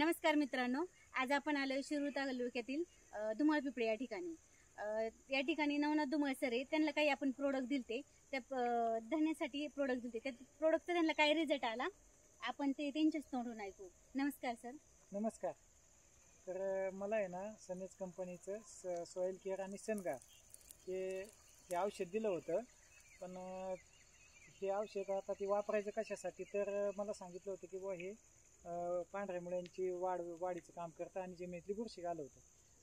नमस्कार मित्रांनो, आज आपण आलोय शिरूर तालुक्यातील धुमाळ पिपळे या ठिकाणी. या ठिकाणी नवनाथ धुमाळ सर आहे. त्यांना काही आपण प्रोडक्ट दिलते, त्या धन्यासाठी प्रोडक्ट दिलते. त्या प्रोडक्टचा त्यांना काय रिझल्ट आला आपण ते त्यांच्याच तोंडून ऐकू. नमस्कार सर. नमस्कार. तर मला आहे ना सनेज कंपनीचं सॉइल केअर आणि सनगार हे औषध दिलं होतं. पण हे औषध आता ते वापरायचं कशासाठी, तर मला सांगितलं होतं की बुवा हे पांढऱ्या मुळ्यांची वाढीचं काम करतं आणि जमिनीतली बुरशी घालवतं.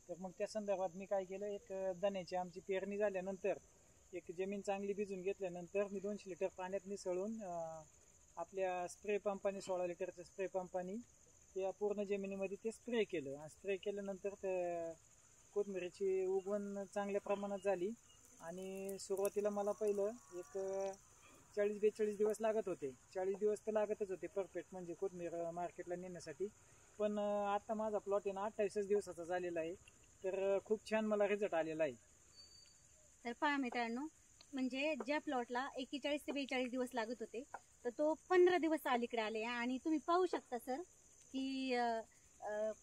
तर मग त्या संदर्भात मी काय केलं, एक दाण्याची आमची पेरणी झाल्यानंतर एक जमीन चांगली भिजून घेतल्यानंतर मी 200 लिटर पाण्यात मिसळून आपल्या स्प्रे पंपाने 16 लिटरच्या स्प्रे पंपाने त्या पूर्ण जमिनीमध्ये ते स्प्रे केलं. स्प्रे केल्यानंतर त्या कोथिंबीरीची उगवण चांगल्या प्रमाणात झाली आणि सुरुवातीला मला पहिलं एक 40-42 दिवस लागत होते. 40 दिवस तर लागतच होते परफेक्ट, म्हणजे कोथिंबीर मार्केटला नेण्यासाठी. पण आता माझा प्लॉट आहे ना 28 दिवसाचा झालेला आहे. तर खूप छान मला रिझल्ट आलेला आहे. तर पहा मित्रांनो, म्हणजे ज्या प्लॉटला 41 ते 42 दिवस लागत होते तर तो 15 दिवस अलीकडे आले. आणि तुम्ही पाहू शकता सर की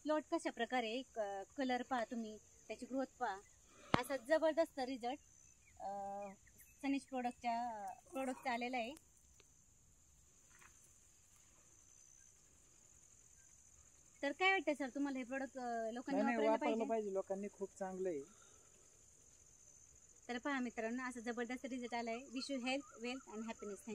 प्लॉट कशा प्रकारे कलर पहा, तुम्ही त्याची ग्रोथ पहा. असा जबरदस्त रिझल्ट सनेज प्रोडक्टचा आलेला आहे. तर काय वाटतं सर तुम्हाला हे प्रोडक्ट लोकांनी वापरायला पाहिजे? लोकांनी खूप चांगलं आहे. तर पहा मित्रांनो, असा जबरदस्त रिझल्ट आलाय. Wish you health, wealth and happiness.